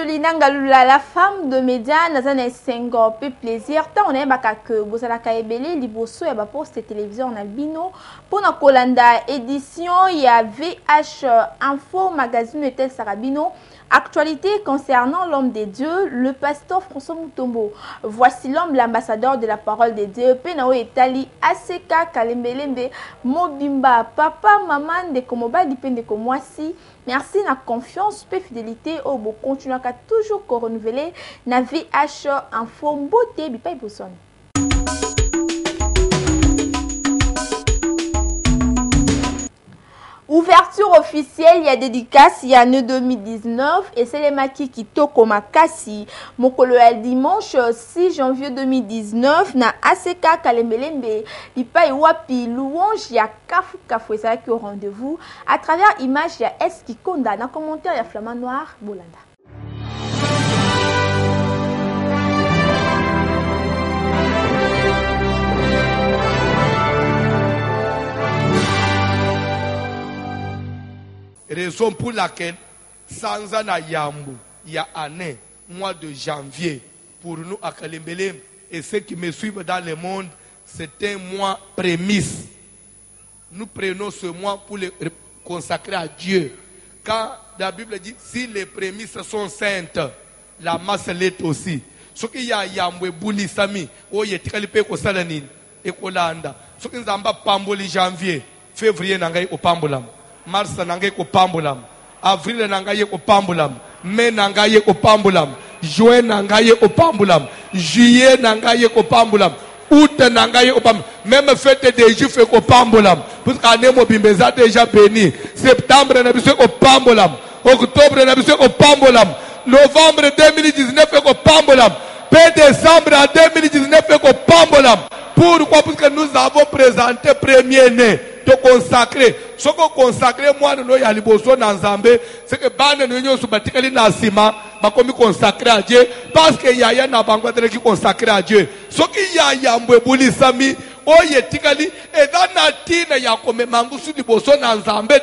Angelina Ngalula, la femme de média, Nazana Sengo, peu plaisir. Tant on est que vous allez kaebele, liboso et poste télévision en albino. Pour la Kolanda édition, il y a VH Info, magazine de Tel Sarabino. Actualité concernant l'homme des dieux, le pasteur François Mutombo. Voici l'homme, l'ambassadeur de la parole des dieux. Penao Etali, Aseka, Kalembelembe, Mobimba, papa, maman, de Komoba, dipende Komwasi. Merci na confiance, peu fidélité, au beau continue à toujours renouveler. Na VH Info, beauté, bipa iboson. Ouverture officielle, il y a dédicace, il y a année 2019 et c'est les maquis qui toko makasi. Mokolo el dimanche 6 janvier 2019 na ACK Kalembelembe, lipa iwapi louange ya kafu kafu et ça qui au rendez-vous à travers image ya S qui konda na commentaire ya Flamand Noir Bolanda. Raison pour laquelle, sans un yambo, il y a année, mois de janvier, pour nous à Kalembelem, et ceux qui me suivent dans le monde, c'est un mois prémisse. Nous prenons ce mois pour le consacrer à Dieu. Quand la Bible dit, si les prémices sont saintes, la masse l'est aussi. Ce qu'il y a yambo et bouli sami, oh y est très ko salanin, et kolanda. Ce qui nous a pamboli janvier, février n'angai au pambolam. Mars nangaye ko pambulam, avril nangaye ko pambulam, mai nangaye ko pambulam, juin nangaye ko pambulam, juillet nangaye ko pambulam, août nangaye ko pambulam, même fête des juifs ko pambulam, parce qu'année mo bimbeza déjà béni, septembre na biso ko pambulam, octobre na biso ko pambulam, novembre 2019 ko pambulam, décembre en 2019 ko pambulam. Pourquoi? Parce que nous avons présenté premier-né. De consacrer, ce qu'on consacre, moi, nous y allons dans Zambé, c'est que bande nous sommes batikali nasima, ma comme consacré à Dieu, parce que yaya n'a pas encore qui consacré à Dieu. Ce qui yaya mbebuli sami, oye tikali, et dans natina ya comme mangusu di boso dans Zambé,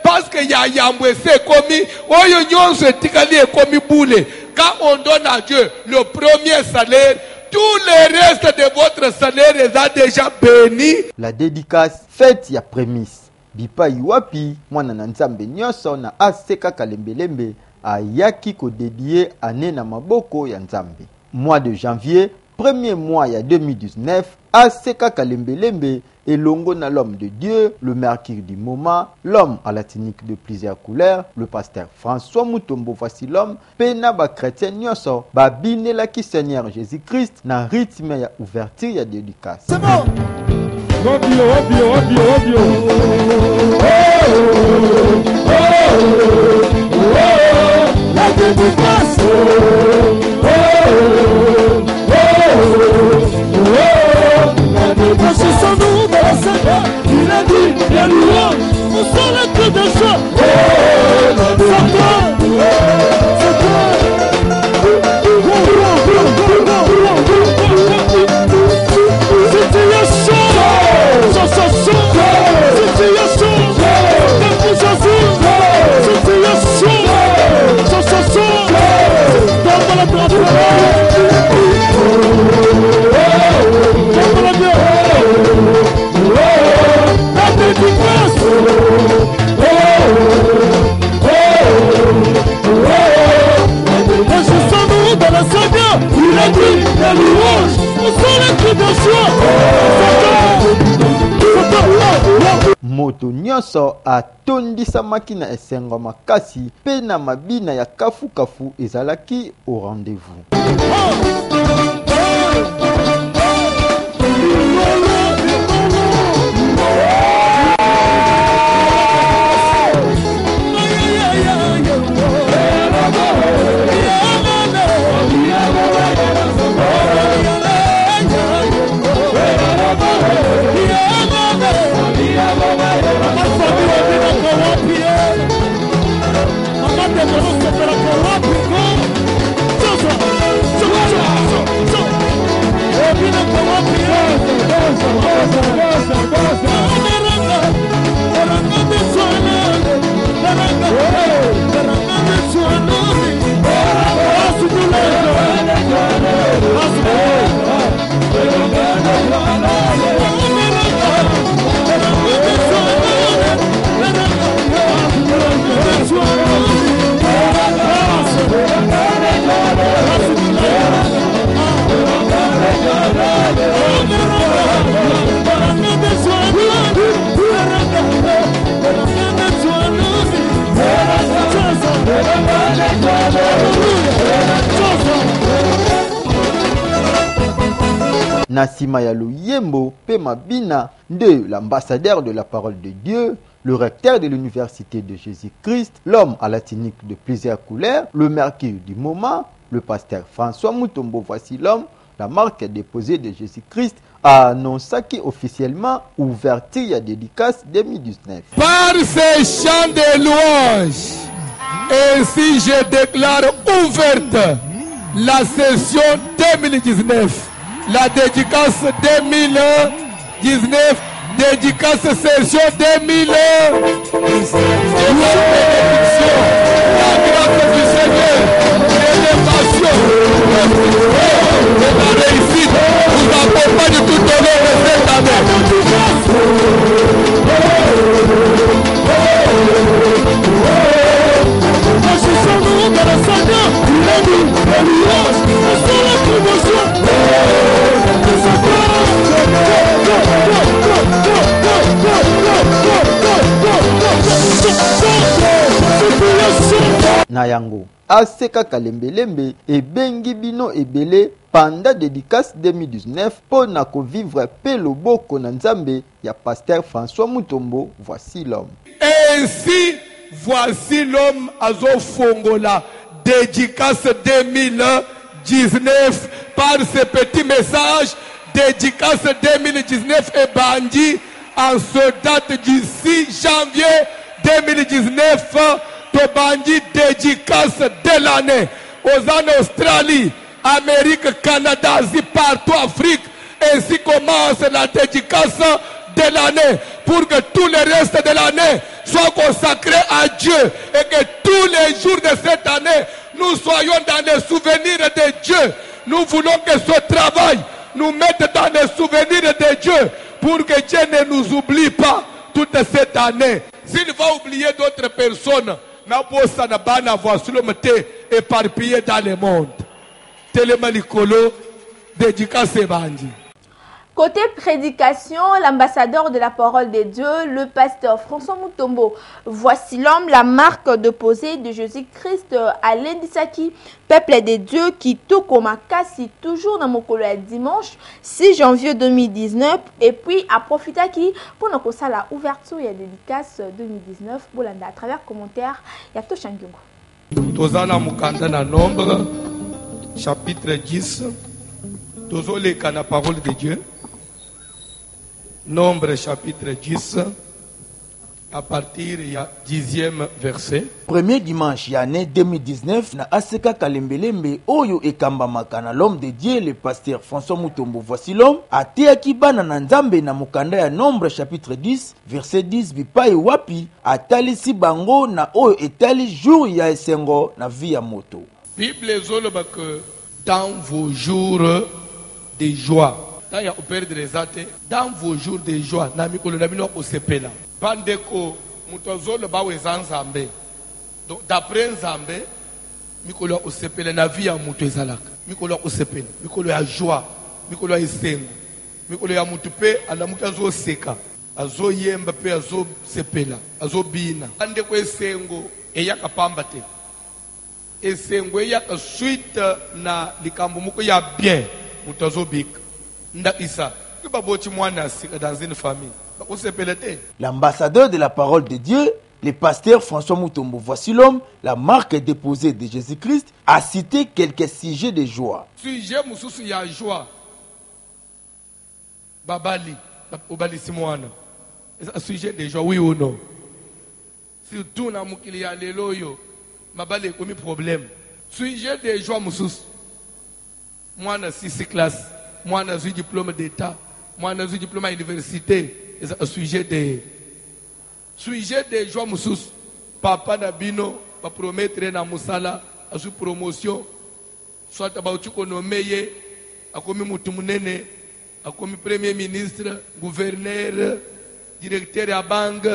parce que yaya mbese komi, oye nyon se tikali et komi boule. Quand on donne à Dieu le premier salaire, tout le reste de votre salaire est déjà béni. La dédicace faite ya prémisse. Bipa iwapi, mwana na nzambe nyoso na ACK Kalembelembe ayaki ko dédié année na maboko ya nzambe. Mois de janvier, premier mois ya 2019, ACK Kalembelembe et longo na l'homme de Dieu, le martyr du moment, l'homme à la tunique de plusieurs couleurs, le pasteur François Mutombo, voici l'homme, pena ba chrétien nyoso, ba binela ki Seigneur Jésus-Christ, na rythme ya ouverture ya dédicace. C'est bon! Obio, obio, obio, obio. La dédicace. Réjouissons-nous de la Seigneur, il a dit, les louanges, nous sommes les cris de joie. Moto nyoso atondisa makina esengo makasi pe na mabina ya kafu kafu ezalaki au rendez-vous. na nsima ya loyembo pe mabina nde l'ambassadeur de la parole de Dieu, le recteur de l'université de Jésus-Christ, l'homme à la tunique de plusieurs couleurs, le mercure du moment, le pasteur François Mutombo, voici l'homme, la marque déposée de Jésus-Christ, a annoncé officiellement ouverture à dédicace 2019. Par ces chants de louanges, ainsi je déclare ouverte la session 2019, la dédicace 2019, dédicace session 2019. La grâce du Seigneur, l'élévation, la réussite vous accompagne tout au long de cette année. Na yango aseka kalembelembe ebengi bino ebele pendant dédicace 2019 pour na vivre pe loboko na nzambe ya pasteur François Mutombo, voici l'homme. Ainsi voici l'homme azo fongola dédicace 2019 par ce petit message. Dédicace 2019 et bandit en ce date du 6 janvier 2019. Tobandi dédicace de l'année aux années Australie, Amérique, Canada, Asie, partout Afrique. Ainsi commence la dédicace de l'année pour que tout le reste de l'année soit consacré à Dieu et que tous les jours de cette année nous soyons dans les souvenirs de Dieu. Nous voulons que ce travail nous mette dans les souvenirs de Dieu pour que Dieu ne nous oublie pas toute cette année. S'il va oublier d'autres personnes, éparpillé dans le monde. Télémanicolo, dédicace Bandi. Côté prédication, l'ambassadeur de la parole de Dieu, le pasteur François Mutombo, voici l'homme, la marque déposée de Jésus-Christ à l'Indisaki, peuple de Dieu qui tout comme à Kassi, toujours dans mon collègue dimanche 6 janvier 2019, et puis à Profitaki pour nous ça la ouverture et la dédicace 2019, Bolanda à travers commentaires, il y a tout Changyongo. Tozana Mukanda na nombre, chapitre 10, Tozole kana parole de Dieu. Nombre chapitre 10, à partir du 10e verset. Premier dimanche de l'année 2019, na Aseka Kalembelembe, Oyo Ekambamaka na l'homme de Dieu, le pasteur François Mutombo, voici l'homme, a Teakibana na Nzambe na Mukanda ya Nombre chapitre 10, verset 10, Bipa et Wapi, a Talisi Bango na Oyo Etali jour ya Esengo na Via Moto. Bible zoloba que dans vos jours de joie, dans vos jours de joie, donc d'après Nzambe, mikolo osepela na vie ya mutu ezalaka. Mikolo osepela, mikolo ya joie, mikolo ya esengo, mikolo ya mutu pe alamuka zo seka, azo yemba pe azo sepela, azo bina. Ande ko esengo eyaka pamba te. Esengo eyaka suite na likambo muko ya bien, mutu azo bika. Dans une famille. L'ambassadeur de la parole de Dieu, le pasteur François Mutombo, voici l'homme, la marque déposée de Jésus-Christ, a cité quelques sujets de joie. Sujet mususu ya joie. Babali, obali simwana. Un sujet de joie, oui ou non? Surtout na mukili ya lelo yo, babali komi problème. Sujet de joie mususu. Mwana 6 classe. Moi, j'ai un diplôme d'État. Moi, j'ai un diplôme à l'université. C'est un sujet de joie. Papa Nabino va promettre na musala à sous promotion. Soit à Baoutuko nommé, à comme Moutumunene, à comme premier ministre, gouverneur, directeur à banque.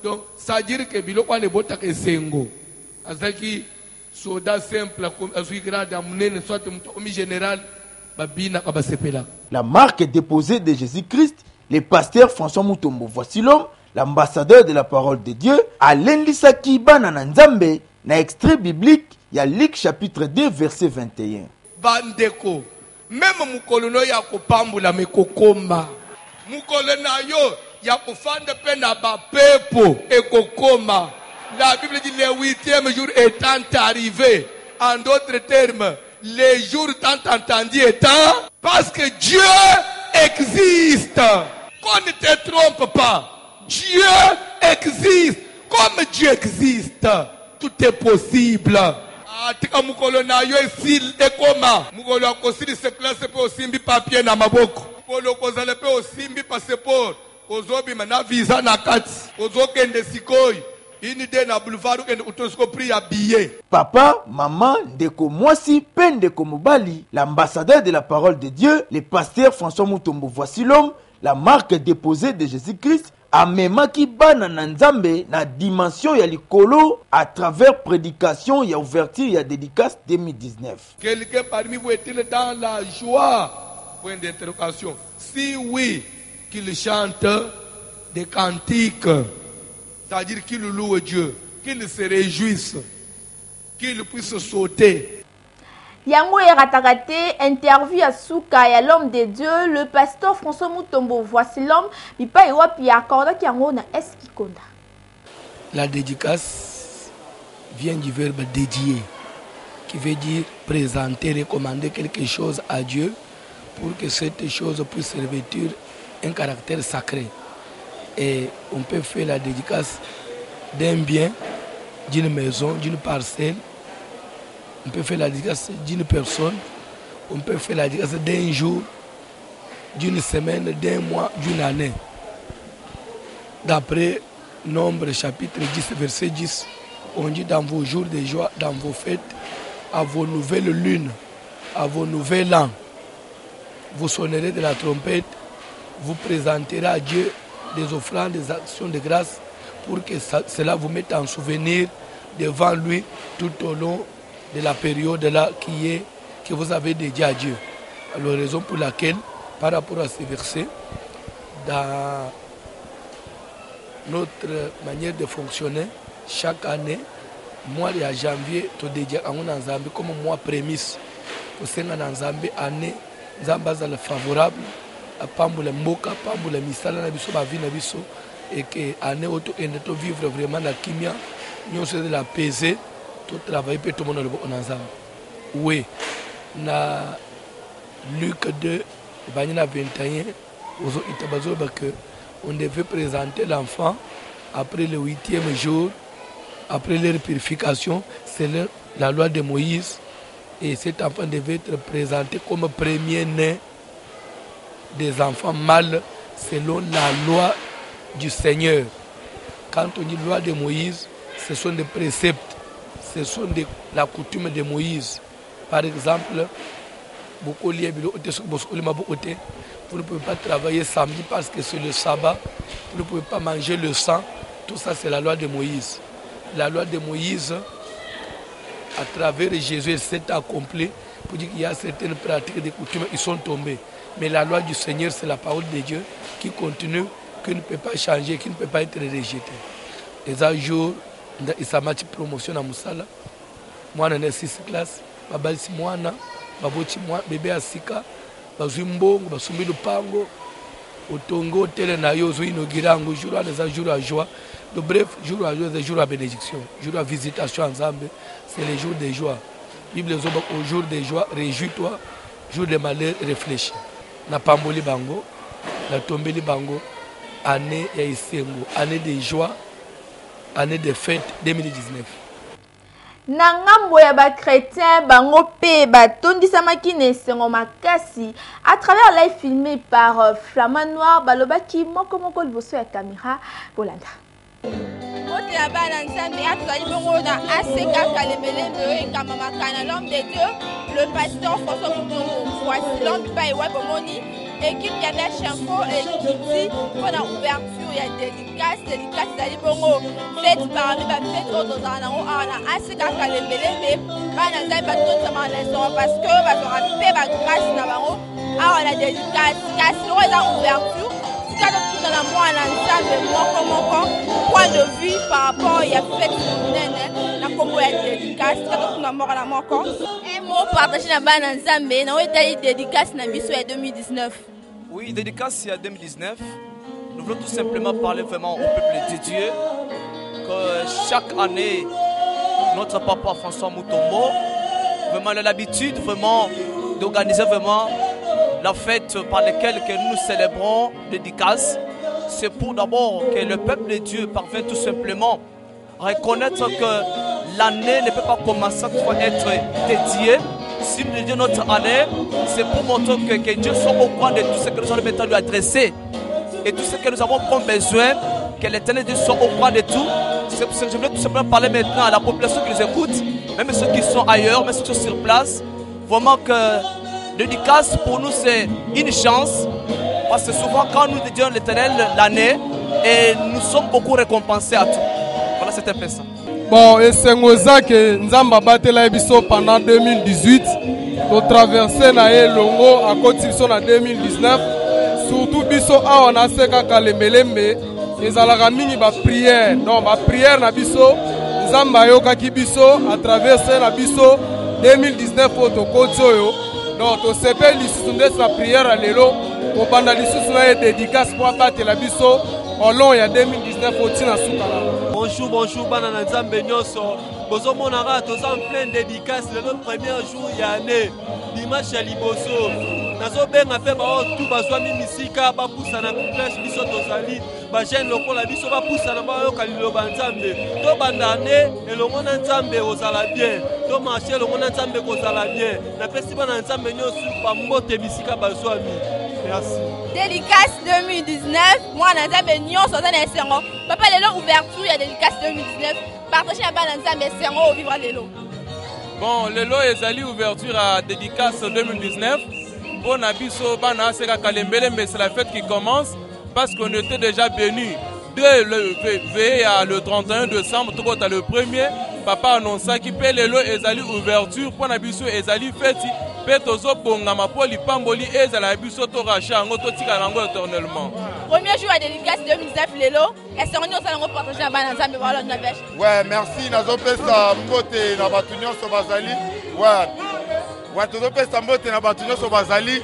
Donc, ça veut dire que Bilo kwa ne bota ke sengo. Azaki soda simple, à sous grade à Mounene, soit comme général. La marque déposée de Jésus-Christ, le pasteur François Mutombo, voici l'homme, l'ambassadeur de la parole de Dieu, à l'Endisaki Banana Nzambe, na extrait biblique, il y a Luc chapitre 2, verset 21. Bandeko, Même mukolo no ya kopambula mekokoma. Mukolo na yo ya kofanda pe na ba pepo ekokoma. La Bible dit le 8e jour étant arrivé. En d'autres termes, les jours tant entendus étant, parce que Dieu existe. Qu'on ne te trompe pas. Dieu existe. Comme Dieu existe, tout est possible. Atika mukolo na yo esil ekoma. Mukolo akosili se classe pe osimbi papier na maboko. Mukolo kozale pe osimbi passeport. Ozobi mana visa na kati. Ozokende sikoyi. Papa, maman, ndeko mwasi, pe ndeko mobali, l'ambassadeur de la parole de Dieu, le pasteur François Mutombo, voici l'homme, la marque déposée de Jésus-Christ, amemaki bana na nzambe na dimension ya likolo à travers prédication ya ouverture ya dédicace 2019. Quelqu'un parmi vous est-il dans la joie? Point d'interrogation. Si oui, qu'il chante des cantiques. C'est-à-dire qu'il loue Dieu, qu'il se réjouisse, qu'il puisse sauter. Yango Eratakate, interview à Souka et à l'homme de Dieu, le pasteur François Mutombo, voici l'homme, il pas y accorda qui yango na eskikonda. La dédicace vient du verbe dédier, qui veut dire présenter, recommander quelque chose à Dieu pour que cette chose puisse revêtir un caractère sacré. Et on peut faire la dédicace d'un bien, d'une maison, d'une parcelle. On peut faire la dédicace d'une personne. On peut faire la dédicace d'un jour, d'une semaine, d'un mois, d'une année. D'après Nombre chapitre 10, verset 10, on dit dans vos jours de joie, dans vos fêtes, à vos nouvelles lunes, à vos nouvel an, vous sonnerez de la trompette, vous présenterez à Dieu des offrandes, des actions de grâce pour que cela vous mette en souvenir devant lui tout au long de la période là que vous avez dédié à Dieu. Alors, raison pour laquelle, par rapport à ces versets, dans notre manière de fonctionner, chaque année, mois de janvier, tu dédié à un Zambie comme mois prémisse. Pour ce Zambie, année, Zambie favorable. Pambula mboka, pambula misala na biso ba vie na biso et que année auto en vivre vraiment la kimia, nous c'est de la peser, tout travailler pour tout le monde en ensemble. Oui, na Luc 2, Banina 21, on devait présenter l'enfant après le 8e jour, après leur purification, c'est la loi de Moïse et cet enfant devait être présenté comme premier-né des enfants mâles selon la loi du Seigneur. Quand on dit loi de Moïse, ce sont des préceptes, ce sont la coutume de Moïse. Par exemple, vous ne pouvez pas travailler samedi parce que c'est le sabbat, vous ne pouvez pas manger le sang, tout ça c'est la loi de Moïse. La loi de Moïse, à travers Jésus, s'est accomplie pour dire qu'il y a certaines pratiques des coutumes qui sont tombées. Mais la loi du Seigneur, c'est la parole de Dieu qui continue, qui ne peut pas changer, qui ne peut pas être rejetée. Et un jour, il s'est mis promotion à Moussala. Moi, je suis 6 classes. Je suis bébé à Sika. Je suis mbongo, je suis lupango. Otongo, tele na yo, inaugurant jour à jour à joie. Bref, jour à jour, c'est jour à bénédiction, jour à visitation ensemble, c'est les jours de joie. Bible au jour de joie, réjouis-toi, jour de malheur, réfléchis. Na pamboli bango, na tombeli bango, année ya isengo, année de joie, année de fête 2019. Na ngambo ya ba chrétien bango pe batondisamaki na esengo makasi à travers live filmé par Flamand Noir balobaki moko liboso ya caméra bolanda. Mote ya bana nzambe atozali bongo na ACK Kalembelembe ekamba makana l'homme de Dieu, le pasteur François Mutombo, voici l'homme pa ewa bomoni équipe ya Dash Info ekiti mpona ouverture ya dédicace ezali bongo fête parmi bafete oyo tozala nango awa na ACK Kalembelembe bana nzambe batondisama na esengo parce que bazwaka mpe bagrâce na bango awa na dédicace kasi loko eza ouverture tika tokutana na mwana nzambe moko point de vue par rapport ya fête monene na kombo ya dédicace tika tokutana moko na moko. mot partagé na bana nzambe na wetali dédicace na biso ya 2019. Oui, dédicace à 2019. Nous voulons tout simplement parler vraiment au peuple de Dieu que chaque année notre papa François Mutombo vraiment il a l'habitude vraiment d'organiser vraiment la fête par laquelle que nous célébrons dédicace. C'est pour d'abord que le peuple de Dieu parvienne tout simplement à reconnaître que l'année ne peut pas commencer à être dédiée. Si nous disons notre année, c'est pour montrer que Dieu soit au courant de tout ce que nous allons maintenant lui adresser. Et tout ce que nous avons comme besoin, que l'Éternel Dieu soit au courant de tout. C'est pour ça que je voulais tout simplement parler maintenant à la population qui nous écoute, même ceux qui sont ailleurs, même ceux qui sont sur place. Vraiment que dédicace pour nous c'est une chance. Parce que souvent quand nous dédions l'Éternel l'année, et nous sommes beaucoup récompensés à tout. Voilà, c'est un peu ça. Bon, et c'est ça que Nzamba Batela Ebiso pendant 2018, nous traversons na Longo à Côte d'Ivoire en 2019, surtout Biso a on a seka Kalembelembe, les alagamini ba prière, non ba prière na Biso, Nzamba yoka ki Biso à travers na Biso 2019 au Côte d'Ivoire, donc on s'appelle l'issue sa prière à l'élo, au pendant l'issue na dédicace pour battre la Biso. Au long il y a 2019 au Tina Soukala. Bonjour, banana nzambe nyonso. Bozo monara toza en plein dédicace le premier jour ya année. Dimanche ya liboso. Nazo benga pe ba tout bazwa misika ba poussa na place biso tozali. Ba jeune lokola biso ba poussa na ba yoka liloba nzambe. To bandane elongo na nzambe ozala bien. To marcher elongo na nzambe kozala bien. Na pesi bana nzambe nyonso ba mbote misika bazwa mi. Merci. Dédicace 2019, moi Nzambe Nyon Sozan Sengo. Papa Lelo ouverture ya dédicace 2019. Partagez à Bana Nzambe Sengo au vivre Lelo. Bon, Lelo ezali ouverture à dédicace 2019. Bon abiso Bana Seka Kalembelembe, c'est la fête qui commence parce qu'on était déjà bénis. Dès le 31 décembre, tout le le premier, papa annonça qu'il paie Lelo ezali ouverture pour abiso ezali fête. Premier jour à dédicace 2019 Lelo, et c'est on allons partager à Bana Nzambe voilà na bêche. Ouais, merci nazo pesa mbote na batunyo so bazali. Ouais, tozo pesa mbote na batunyo so bazali.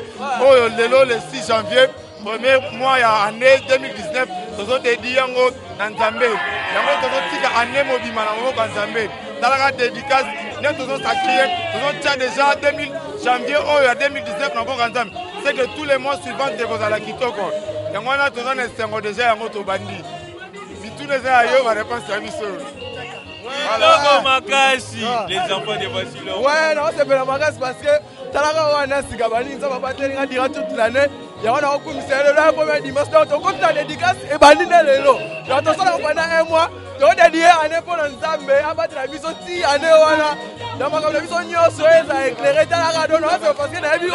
Oyo Lelo le 6 janvier, premier mois ya année 2019, tozo dédié yango na Nzambe. Yango tozo tika année mobima na moko Nzambe. Dalaka dédicace, nous sommes sacrés, nous sommes déjà 2000 janvier ou 2019 dans Nzambe. C'est que tous les mois suivants de Bozala Kitoko. Et moi, nous sommes déjà en Motobandi. Si tous les ailleurs, on répond à Misso. Les enfants de Vassilon. Ouais, non, c'est bien parce que Talaka Wana Sigabani, ça va pas tenir dire toute l'année. Il y a un commissaire le premier dimanche, donc on a dédicace et bandine le lot. Donc on s'en pendant un mois. Donc dédié année pour Nzambe, abattre la mission si année voilà. Donc comme la mission nyonso ça éclairé Talaka donc c'est parce que na bi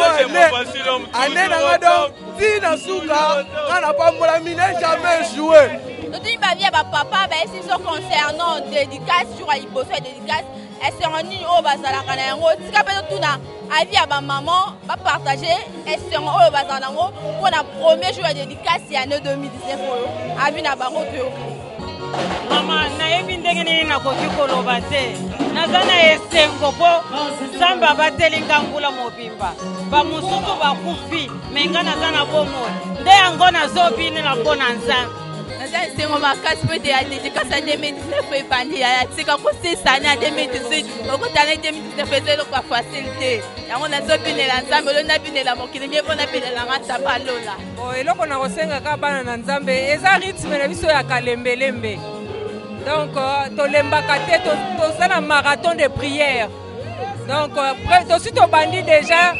année na ngado si na suka na pas mola mine jamais joué. Nous disons pas bien papa ben c'est sur concernant dédicace sur Iboso et dédicace et c'est en ligne au bazala kana yango tika pe tout na avis à ma maman va partager et c'est en au bazala yango pour la premier jour de dédicace il y a 2019 avis na bango to Mama nayebi ndenge nini nakoki koloba te naza na esengo mpo nzambe abatelinga ngula mobimba bamosusu bakufi me nga naza na bomoi nde yango nazobinela mpo na nzambe naza esengo makasi mpo ete ya dédicace ya 2019 ebandi yatika kosesani ya 2018 okotana 2019 eza eloko ya facile te yango nazobinela nzambe olo nabinela mokili mie mpo nabinelanga tabalola eloko na kosengaka bana na nzambe eza rythme na biso ya kalembelembe donc tolembaka te toza na marathon de prière donc tosi tobandi déjà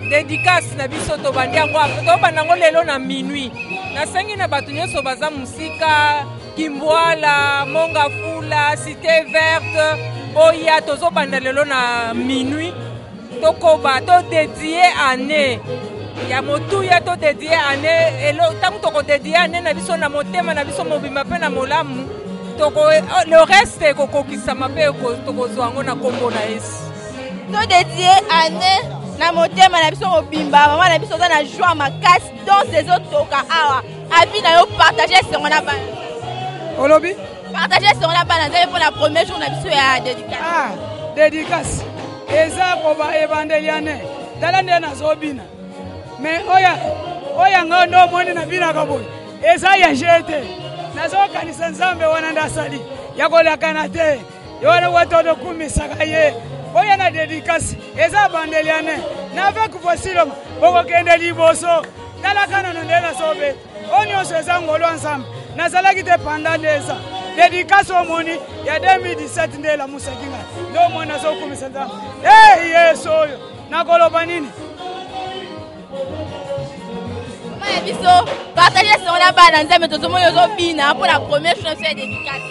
dédicace na biso tobandi yango tobanda yango lelo na minuit nasengi na bato nyonso baza mosika Kimbwala Mongafula Cité Verte oya tozobanda lelo na minuit tokoba todédie année ya motuya todédie année elo ntango tokodédie année na biso na motema na biso mobimba mpe na molamu le reste ekokokisama mpe tokozwa yango na kombo na Yesu todédie année na motema na biso mobimba mama na biso oza na joie makasi danse ezotoka awa avi na yo partage esengo na bana olobi partage esengo na bana nzambe mpo na premier jour na biso ya dédicace dédicace eza koba evangeliane tala nde nazobina me oya nga ndo omoni na bina kaboyi eza ya jete nazokanisa nzambe wana ndasali yakolakana te yona watoto kumisaka ye oya na dedikasi eza bandeliane na avec voici bokokende liboso talakana nde nazobe o nyonso eza ngolo ensemble nazalaki te pendant 2 ans dédicace omoni ya 2017 nde elamusaki nga nde omoni nazokumisa nzambe yesu oyo nakoloba nini mama ya biso partage esengo na bana nzambe tozomoni ozobina mpo na première chanson ya dédicace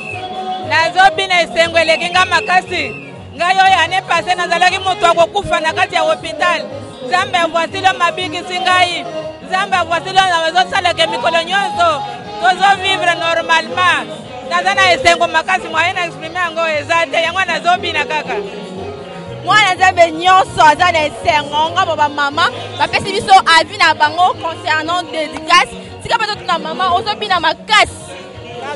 nazobina esengo eleki nga makasi ngai oyo ane pase nazalaki moto akokufa na kati ya hôpital nzambe avwasilo mabikisi ngai nzambe avwasilo nazosalaka mikolo nyonso tozovivre normalement naza na esengo makasi mwaye na exprime yango eza te yango nazobina kaka mwana nzambe nyonso aza na esengo ngabo bamama bapesi biso avi na bango concernant dédicace tika mpe totuna mama ozobina makasi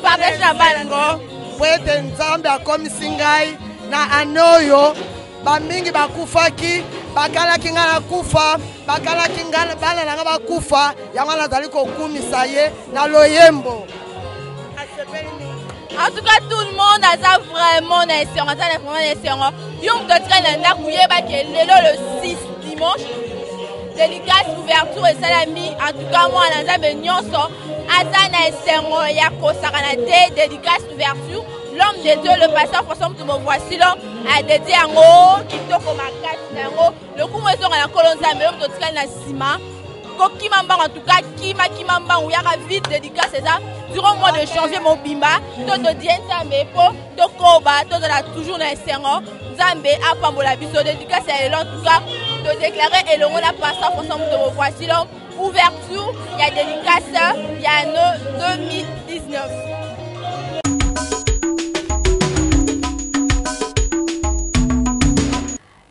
partage na bana po ete nzambe akomisi ngai na ane oyo bamingi bakufaki bakalaki ngai nakufa bakalaki ngai bana na ngai bakufa yango nazali kokumisa ye na loyembo. En tout cas, tout le monde a vraiment un le 6 dimanche. Dédicace, ouverture et salami. En tout cas, moi, on a nyonso. Azana esengo ya kosakanate. Dédicace, ouverture. L'homme de Dieu, le pasteur François Mutombo voici l'homme a dédié un mot qui toko makasi nango. Le coup moi sont en colonza mais l'homme totika na sima. Kokimamba en tout cas kimamba ou yaka vite dédicace c'est ça. Durant le mois de janvier mon bimba, toto dien zambe po, to koba, toto la toujours na esengo. Zambe a pambola biso dédicace c'est en tout cas de déclarer et le la pasteur François Mutombo voici l'homme. Ouverture, il y a dédicace, il y a 2019.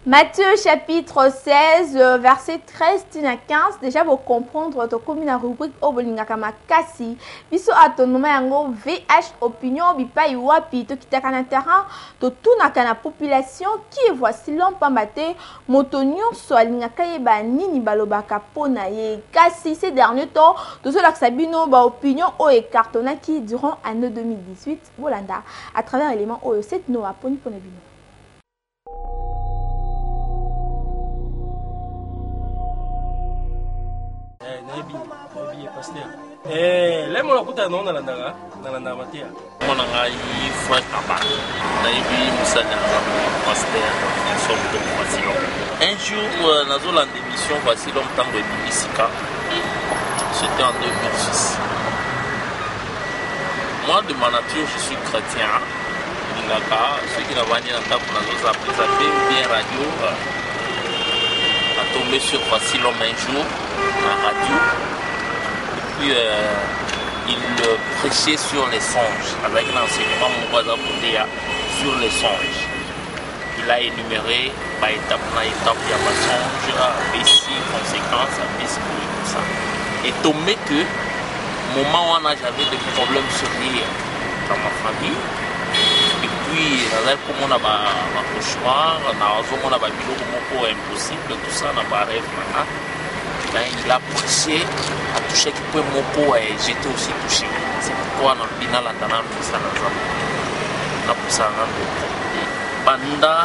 Matthieu chapitre 16, verset 13 à 15. Déjà, vous comprendre votre commune à rubrique Obolingakama Kasi. Biso atonoma yango VH opinion bipa iwapi to kitaka na terrain to tunaka na population qui voici l'ompambate motonyo so alingaka yeba nini balobaka pona ye kasi ces derniers temps to so laksabino ba opinion o écartonaki durant l'année 2018 Bolanda à travers éléments o cette no aponi pona bino. Lemo lokuta no nalandaka matia mona ngai frère Kaba naibi musanya pasteur François Mutombo Voici-l'homme. Un jour nazolanda émission Voici-l'homme tango ebibisika, c'était en 2006. Moi de ma nature je suis chrétien lingaka ceux qui navandi na ndako nazozape bien radio a tombé sur Voici-l'homme un jour na radio. Puis il prêchait sur les songes avec l'enseignement sur les songes. Il a énuméré par étape par étape il y a pas songe, ici conséquences, ici tout ça. Et tombé que moment où on a j'avais des problèmes sérieux dans ma famille. Et puis comme on a un cauchemar, on a un impossible, tout ça on a pas rêve maintenant. Il a prêché à toucher qui peut mon pot et j'étais aussi touché. C'est pourquoi dans le final on a mis ça dans la poussa dans le banda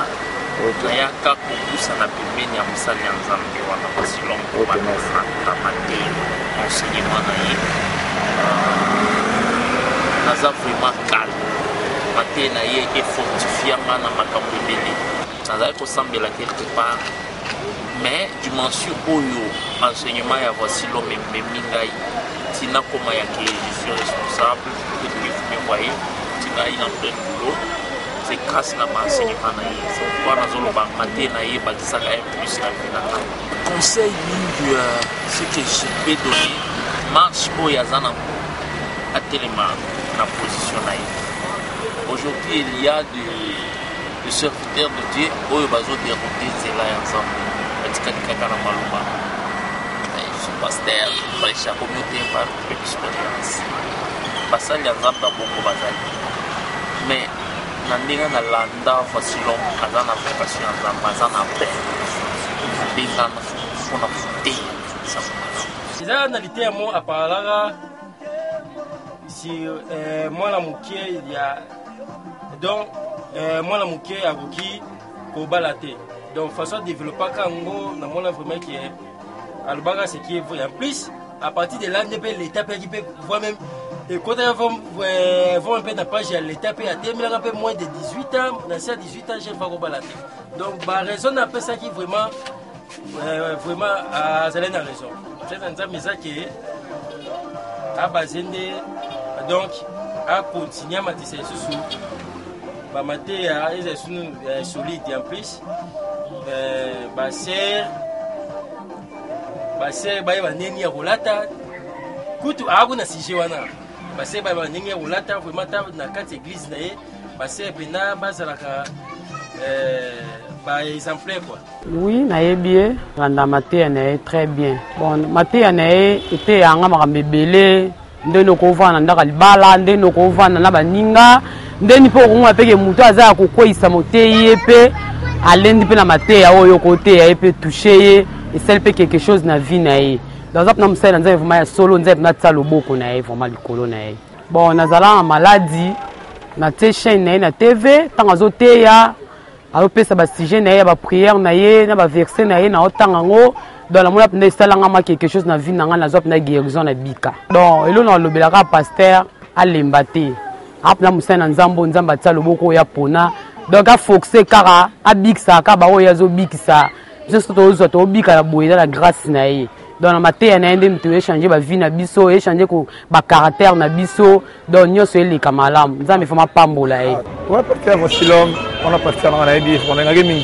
nayaka kokusa na pembeni ya mosali ya nzambe wana pasi longo banafata mate enseignement na ye naza vraiment calme mate na ye efortifianga na makambo ebele nazali kosambela quelque part. Mais dimension oyo enseignement ya Voici-l'homme ememi ngai tina koma yake je suis responsable de ce que vous me voyez tina ina plein boulot c'est grâce na enseignement na ye c'est pourquoi nazoloba maté na ye bakisaka un plus na vie na ngai conseil mingi ce que je peux donner marche oyo aza na atelema na position na ye. Aujourd'hui il y a des serviteurs de Dieu oyo bazodérouter nzela ya nzambe. Je suis pasteur, je prêche à la communauté par l'expérience. Mais nandinga na landa fasilon azana vocation azana pe bingana fona futi eza na lité mo aparala si mwana mukie ya donc mwana mukie akoki kobala te donc façon développer kango na mona vraiment qui est albaga ce qui est vrai en plus à partir de là l'état qui peut voir même et quand on va un peu na page l'état peut atteindre un peu moins de 18 ans dans ces 18 ans j'ai pas kobala te donc ba raison un peu ça qui vraiment vraiment azalé na raison c'est dans ça mais ça qui a basé donc à continuer à matisse sous ba maté à ils sont solide en plus ba ser ba neni ya kolata kutu akuna sije wana ba ser ba neni ya kolata vraiment ta na kati église na ye ba ser pena bazalaka exemplaire quoi. Oui, naïbie, randa maté naï très bien. Bon, maté naï était en amambélé, de nos couvents dans la bala, de nos couvents dans la baninga, de nous pour un peu que mouton a quoi il s'amoté yépé, à l'end de la maté à au côté à épée touché et celle peut quelque chose na vie naï. Dans un nom c'est dans un vraiment solo, nous avons notre salle beaucoup naï, vraiment le colon naï. Bon, nous allons en maladie, na té chaîne naï na TV, tant aux autres ya. Alors ça va sujet na ba prière na ye na ba verset na ye na otangango dans la mona pende salanga ma quelque chose na vie na nga na zop na guérison na bika donc elo na lobelaka pasteur alembate apna musana nzambo nzamba tsa loboko ya pona donc a foxé kara a biksa ka ba o ya zo biksa juste to bika la boye la grâce na ye dans la matin na ende mtu échanger ba vie na biso échanger ko ba caractère na biso donc nyoso eli kamalam nzambe fama pambola ye ouais pasteur Vosilom on a pasteur na naïbi on a ngami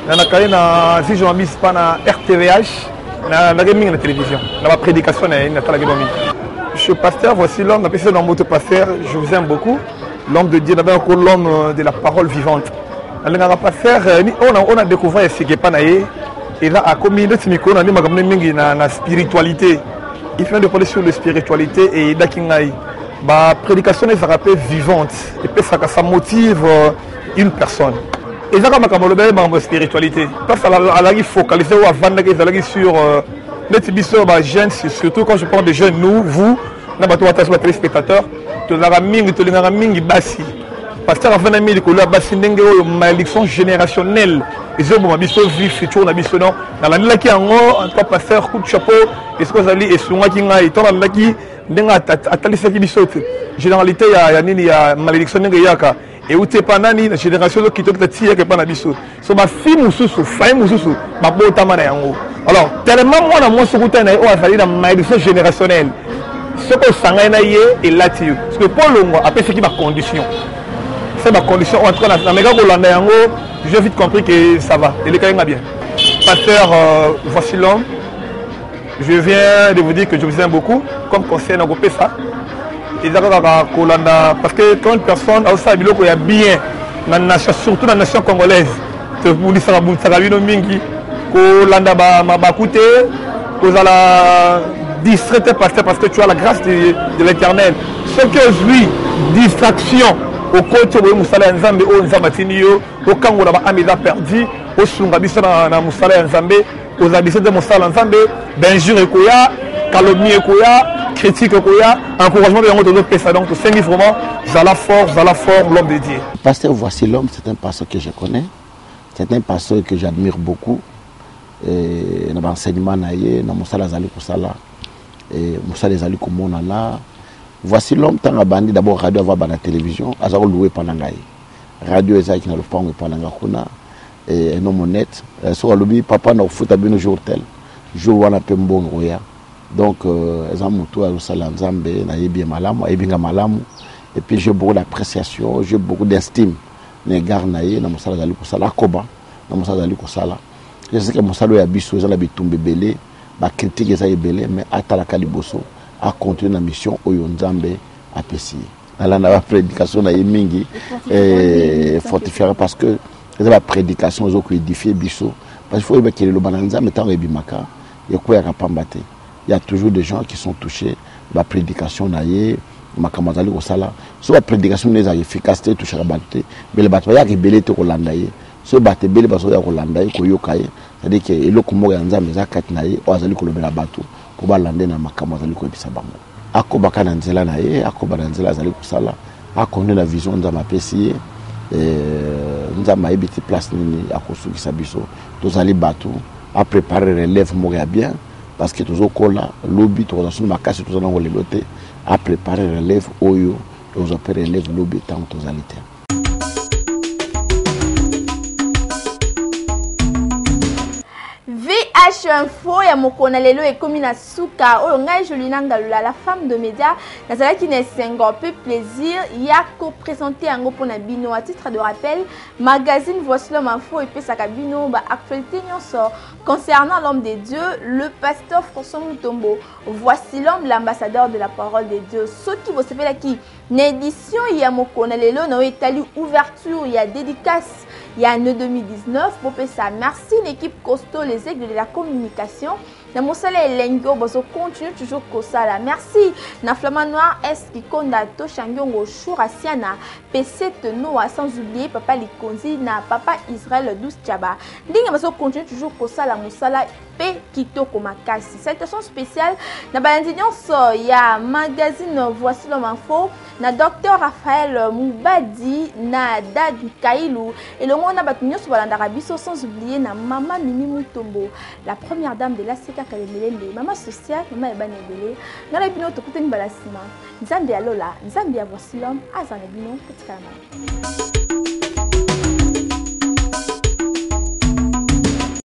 na kaina si je m'amuse pas na RTVH na ngami na télévision na ba prédication na tala ngami je suis pasteur Vosilom na personne dans moto pasteur je vous aime beaucoup l'homme de Dieu d'abord l'homme de la parole vivante na pasteur on a découvert ce qui est pas naïe et là, à communauté micro, on a dit la spiritualité. Il fait de parler sur la spiritualité et d'akingaï. La prédication est vivante. Et puis ça motive une personne. Et ça, comme la spiritualité. Parce qu'elle a focalisé sur les jeunes, surtout quand je parle de jeunes, nous, vous, nous avons des téléspectateurs, nous avons des bassi. Parce que avant de dire que la basse est malédiction générationnelle. Et je me suis dit que futur na biso non na la nila ki ango en tout pasteur coup de chapeau et ce que ça dit et sur moi qui ngai to la ki ndenga atalisa ki biso généralité ya nini ya malédiction ndenga yaka et où t'es pas nani la génération qui te tia que pas na biso so ma fille mususu fai mususu ma bota mana yango alors tellement moi na moi so kutana o afali na malédiction générationnelle ce que sanga na yé et là tu parce que pour longo après ce qui ma condition c'est ma condition en tout cas na mega kolanda yango j'ai vite compris que ça va et les cas bien pasteur voici l'homme je viens de vous dire que je vous aime beaucoup comme conseil na gopé ça et d'accord kolanda parce que quand une personne a ça biloko ya bien na nation surtout la nation congolaise te bulisa buntsaka bino mingi kolanda ba mabakute kozala distraité pasteur parce que tu as la grâce de l'Éternel ce que lui distraction au côté où musala nzambe o nzamba tinio au kango na ba amida perdu au sunga biso na musala nzambe aux habitudes de musala nzambe benjure ekoya calomnie ekoya critique ekoya encouragement de yango de pesa donc c'est vraiment zala fort l'homme de Dieu. Pasteur Voici l'homme, c'est un pasteur que je connais, c'est un pasteur que j'admire beaucoup et na enseignement na ye na musala zali kusala et musala zali komona là. Voici l'homme, tant à bandi d'abord radio avoir la télévision, à zéro loué pendant la radio est qui n'a le pas pendant la kuna et non honnête. Sur le lobby, papa n'a foutu à bien jour tel, jour où on a peu bon roya. Donc, ils ont monté à l'Osalan Zambe, n'a bien malam, et bien malam. Et puis j'ai beaucoup d'appréciation, j'ai beaucoup d'estime. Les gars naïe, n'a moussa d'ali kusala koba, n'a moussa d'ali kusala. Je sais que moussa doit abisso, ils ont l'habitude de belé, bah critique ça est belé, mais à la caliboso. À continuer la mission au Nzambe à Pessi. Là, on a la prédication à Yemingi et fortifier parce que la prédication aux autres édifiés biso. Parce qu'il faut que le bananza mettant le bimaka, il y a toujours des gens qui sont touchés. La prédication na ye, makamazali osala. so la prédication les a efficacité toucher la batte mais le bateau ya rebelle te kolanda ye so batte bele baso ya kolanda ye koyoka ye c'est-à-dire que eloko moko ya nzambe za kati na ye o azali kolobela bato po balande na makambo azali koyebisa bango akobaka na nzela na ye akoba na nzela azali kosala akonde na vision nzambe apesi ye nzambe ayebi ti place nini akosukisa biso tozali bato a préparer relève moko ya bien parce que tozokola lobi tokozala sunu makasi tozala nango lelo te a préparer relève oyo tozope relève lobi ntango tozali te VH Info ya mokona lelo ekomi na suka oyo ngai Jolina Ngalula la femme de média nazalaki na esengo peu plaisir ya ko présenter yango pona bino à titre de rappel magazine Voici l'homme info epesaka bino ba actualité nyonso concernant l'homme de Dieu le pasteur François Mutombo. Voici l'homme l'ambassadeur de la parole de Dieu soki vous savez qui na édition ya mokona lelo na etali ouverture ya dédicace il y a année 2019 pour ça merci l'équipe costaud les aigles de la communication na mosala elengo bozo continue toujours kosala merci na Flamand Noir est qui konda to changongo choura siana PC Noa sans oublier papa Likonzi na papa Israël 12 Tchaba ndinga bozo continue toujours kosala mosala pe kitoko makasi citation spéciale na balandi nyonso ya magazine Voici l'homme info na docteur Raphaël Moubadi na Dad Kailou et le monde na batu nyonso balandaka biso sans oublier na mama Mimi Mutombo la première dame de la Seka Kalemelende mama sociale mama ebana ebele ngala bino tokuteni balasima nzambe ya lola nzambe ya Voici l'homme azana bino petikana